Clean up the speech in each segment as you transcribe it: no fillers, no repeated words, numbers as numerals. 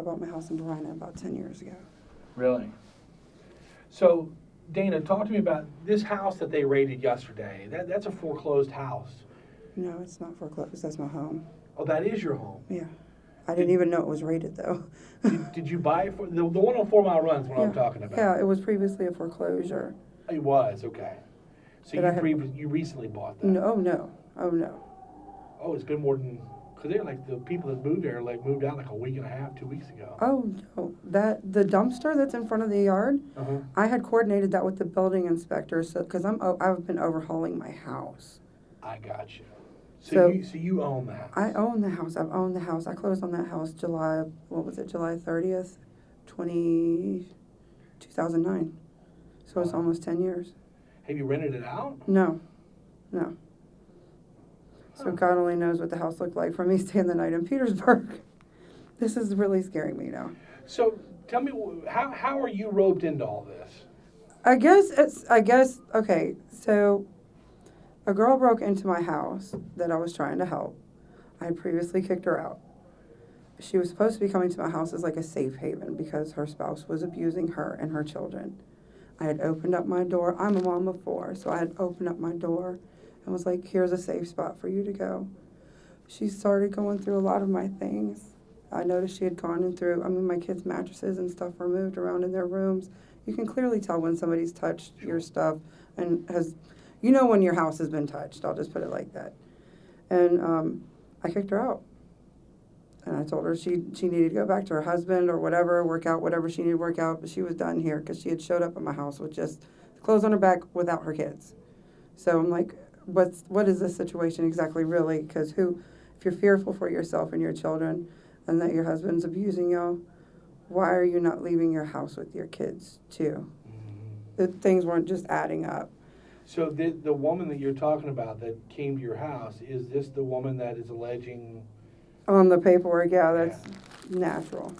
I bought my house in Brina about 10 years ago. Really? So, Dayna, talk to me about this house that they raided yesterday. That's a foreclosed house. No, it's not foreclosed. That's my home. Oh, that is your home. Yeah. I didn't Did, even know it was raided, though. did you buy it for the one on 4 Mile Run is what I'm talking about? Yeah, it was previously a foreclosure. It was, okay. So That I had, you recently bought that? no, no. Oh, no. Oh, it's been more than, because they're like the people that moved there moved out like a week and a half, 2 weeks ago. Oh, no. The dumpster that's in front of the yard, Uh-huh. I had coordinated that with the building inspector, so because I've been overhauling my house. I got you. So You own the house. I own the house. I've owned the house. I closed on that house July 30th, 2009. So it's Wow. almost 10 years. Have you rented it out? No, no. So Huh. God only knows what the house looked like for me staying the night in Petersburg. This is really scaring me now. So tell me, how are you roped into all this? Okay, so a girl broke into my house that I was trying to help. I had previously kicked her out. She was supposed to be coming to my house as like a safe haven because her spouse was abusing her and her children. I had opened up my door. I'm a mom of 4, so I had opened up my door and was like, here's a safe spot for you to go. She started going through a lot of my things. I noticed she had gone in through, my kids' mattresses and stuff were moved around in their rooms. You can clearly tell when somebody's touched your stuff and when your house has been touched. I'll just put it like that. And I kicked her out. And I told her she needed to go back to her husband or whatever, work out whatever she needed to work out. But she was done here because she had showed up at my house with just clothes on her back without her kids. So I'm like, what is this situation exactly really? Because if you're fearful for yourself and your children and that your husband's abusing you, why are you not leaving your house with your kids too? The things weren't just adding up. So the woman that you're talking about that came to your house, is this the woman that is alleging? On the paperwork, yeah, that's natural.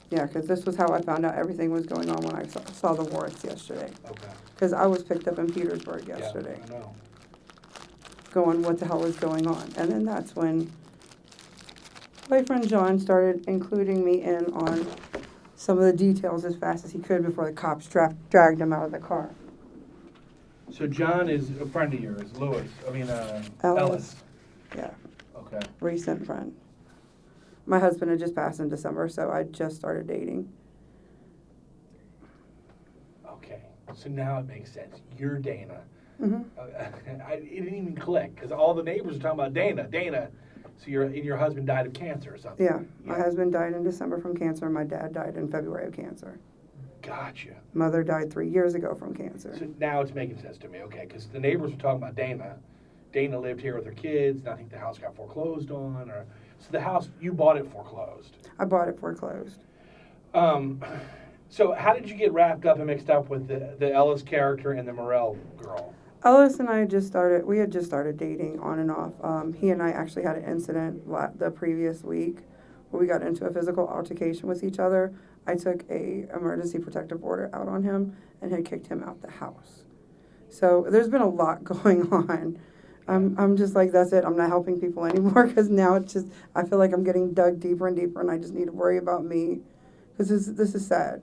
Yeah, because this was how I found out everything was going on when I saw the warrants yesterday. Okay. Because I was picked up in Petersburg yesterday. Yeah, I know. Going, what the hell is going on? And then that's when boyfriend John started including me in on some of the details as fast as he could before the cops dragged him out of the car. So John is a friend of yours, Ellis. Yeah. Okay. Recent friend. My husband had just passed in December, so I just started dating. Okay. So now it makes sense. You're Dayna. Mm-hmm. It didn't even click because all the neighbors are talking about Dayna. So your husband died of cancer or something. Yeah. My husband died in December from cancer. My dad died in February of cancer. Gotcha. Mother died 3 years ago from cancer. So now it's making sense to me, okay, because the neighbors were talking about Dayna. Dayna lived here with her kids, and I think the house got foreclosed on. So the house, you bought it foreclosed. I bought it foreclosed. So how did you get wrapped up and mixed up with the Ellis character and the Morel girl? Ellis and I had just started dating on and off. He and I actually had an incident the previous week where we got into a physical altercation with each other. I took a emergency protective order out on him and had kicked him out the house. So there's been a lot going on. I'm just like, that's it. I'm not helping people anymore because now it's just, I feel like I'm getting dug deeper and deeper and I just need to worry about me because this is sad.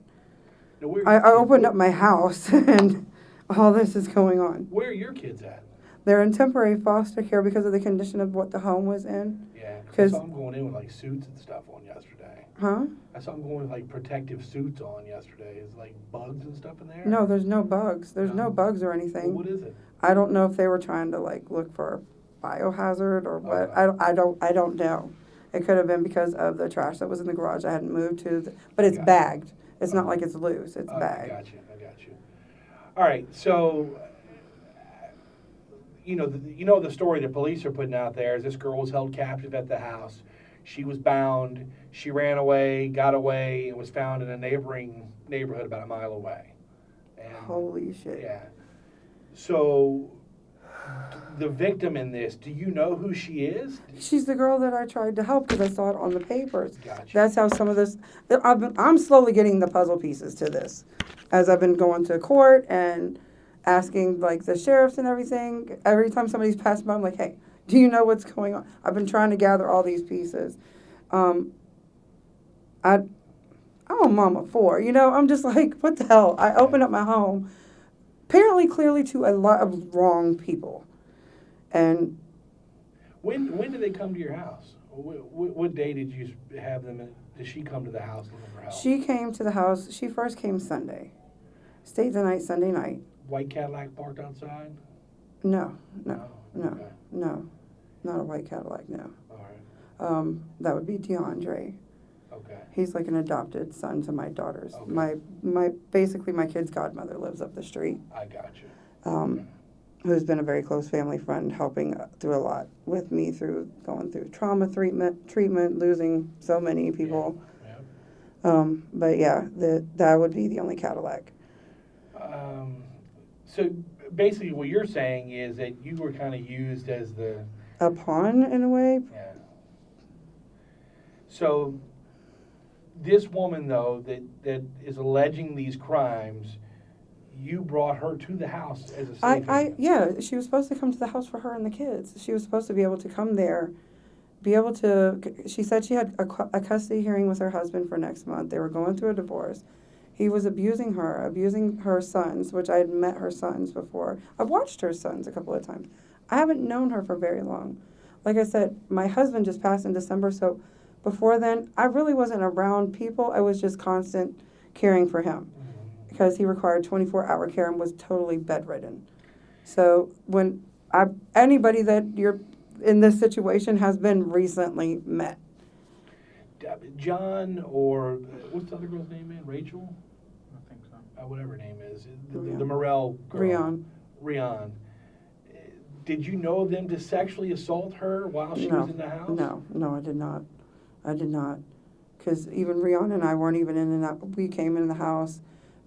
Now, I opened up my house and all this is going on. Where are your kids at? They're in temporary foster care because of the condition of what the home was in. Yeah, because I saw them going in with like suits and stuff on yesterday. Huh? I saw them going with like protective suits on yesterday. Is like bugs and stuff in there? No, there's no bugs. There's no bugs or anything. Well, what is it? I don't know if they were trying to like look for biohazard or what. Okay. I don't know. It could have been because of the trash that was in the garage. I hadn't moved to, but it's Gotcha. bagged. It's not like it's loose. It's bagged. I got you. All right, so you know the story the police are putting out there is this girl was held captive at the house. She was bound. She ran away, got away, and was found in a neighboring neighborhood about a mile away. And, Holy shit. Yeah. So the victim in this, do you know who she is? She's the girl that I tried to help because I saw it on the papers. Gotcha. That's how some of this. I'm slowly getting the puzzle pieces to this, as I've been going to court and asking like the sheriffs and everything. Every time somebody's passed by, I'm like, hey, do you know what's going on? I've been trying to gather all these pieces. I'm a mom of four. I'm just like, what the hell? I opened up my home, apparently, clearly to a lot of wrong people. And When did they come to your house? What day did you have them? Did she come to the house looking for help? she came to the house. She first came Sunday. Stayed the night Sunday night. White Cadillac parked outside? No, no, No. no, Okay. no. Not a white Cadillac, no. All right. That would be DeAndre. Okay. He's like an adopted son to my daughters. Okay. Basically my kid's godmother lives up the street. I got you. Um, who's been a very close family friend, helping through a lot with me through going through trauma treatment, losing so many people. Yeah. But yeah, that would be the only Cadillac. So basically, what you're saying is that you were kind of used as the A pawn in a way. yeah. So this woman, though, that is alleging these crimes, you brought her to the house as a safe haven. Yeah, she was supposed to come to the house for her and the kids. She was supposed to be able to come there, be able to. She said she had a custody hearing with her husband for next month. They were going through a divorce. He was abusing her sons, which I had met her sons before. I've watched her sons a couple of times. I haven't known her for very long. Like I said, my husband just passed in December, so before then, I really wasn't around people. I was just constant caring for him because he required 24-hour care and was totally bedridden. So anybody that you're in this situation has been recently met. John or what's the other girl's name? Rachel? I think so. Whatever her name is. Rion. The Morel girl. Rion. Rion. Did you know them to sexually assault her while she was in the house? No, I did not. I did not. Because even Rion and I weren't even in and out. We came in the house,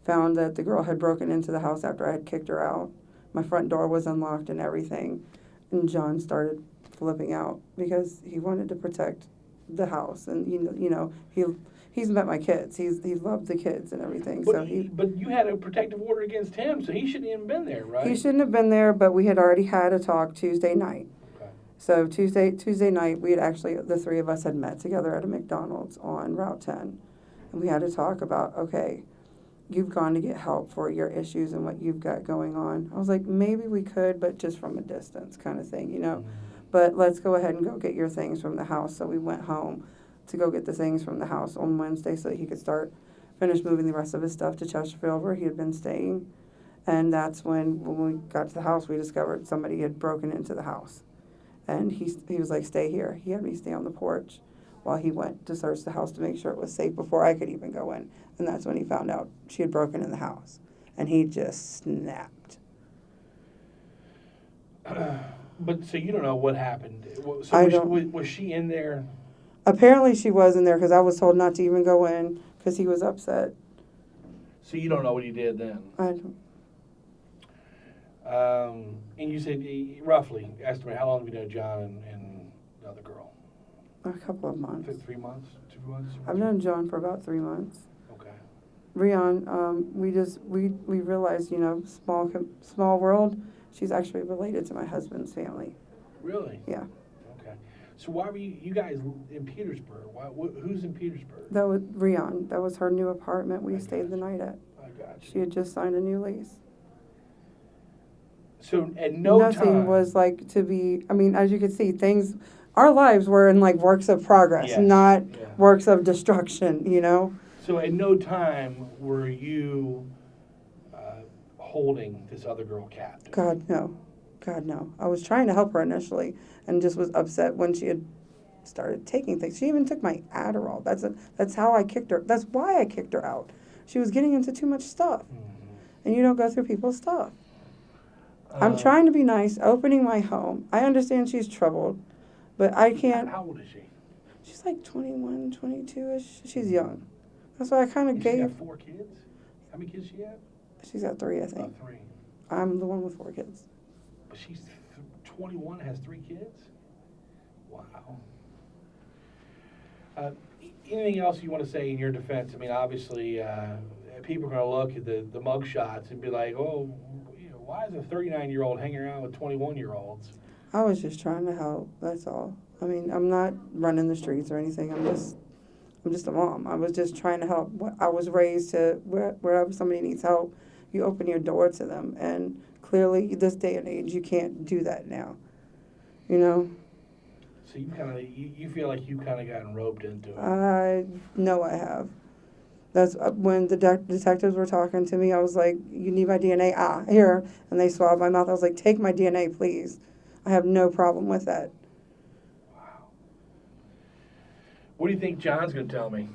found that the girl had broken into the house after I had kicked her out. My front door was unlocked and everything. And John started flipping out because he wanted to protect the house. And, he's met my kids. He loved the kids and everything. But you had a protective order against him, so he shouldn't even been there, right? He shouldn't have been there, but we had already had a talk Tuesday night. Okay. So Tuesday night, the three of us had met together at a McDonald's on Route 10. And we had to talk about, okay, you've gone to get help for your issues and what you've got going on. I was like, maybe we could, but just from a distance kind of thing, But let's go ahead and go get your things from the house. So we went home to go get the things from the house on Wednesday so that he could finish moving the rest of his stuff to Chesterfield where he had been staying. And that's when we got to the house, we discovered somebody had broken into the house. And he was like, stay here. He had me stay on the porch while he went to search the house to make sure it was safe before I could even go in. And that's when he found out she had broken in the house. And he just snapped. But so you don't know what happened. Was she in there? Apparently she was in there because I was told not to even go in because he was upset. So you don't know what he did then? I don't. And you said, roughly, estimate, how long have you known John and the other girl? A couple of months. 3 months? 2 months? I've known John for about 3 months. Okay. Rion, we realized, small world. She's actually related to my husband's family. Really? Yeah. Okay. So why were you guys in Petersburg? Who's in Petersburg? That was Rion. That was her new apartment we I stayed the gotcha. night at. I got you. She had just signed a new lease. So at no Nothing time was like to be, as you can see, our lives were in like works of progress, Yes, not yeah. works of destruction, So at no time were you holding this other girl captive? God, no. God, no. I was trying to help her initially and just was upset when she had started taking things. She even took my Adderall. That's how I kicked her. That's why I kicked her out. She was getting into too much stuff. Mm-hmm. And you don't go through people's stuff. I'm trying to be nice, opening my home. I understand she's troubled, but I can't. How old is she? She's like 21, 22-ish. She's young. That's why I kind of And she's gave. got 4 kids? How many kids she got? She's got 3, I think. 3. I'm the one with 4 kids. But she's 21, has 3 kids? Wow. Anything else you want to say in your defense? Obviously, people are going to look at the mug shots and be like, oh, why is a 39-year-old hanging around with 21-year-olds? I was just trying to help. That's all. I'm not running the streets or anything. I'm just a mom. I was just trying to help. I was raised to wherever somebody needs help, you open your door to them. And clearly, this day and age, you can't do that now. You know, So you feel like you kind of gotten roped into it. I know I have. That's when the detectives were talking to me. I was like, "You need my DNA? Ah, here." And they swabbed my mouth. I was like, "Take my DNA, please. I have no problem with that." Wow. What do you think John's going to tell me?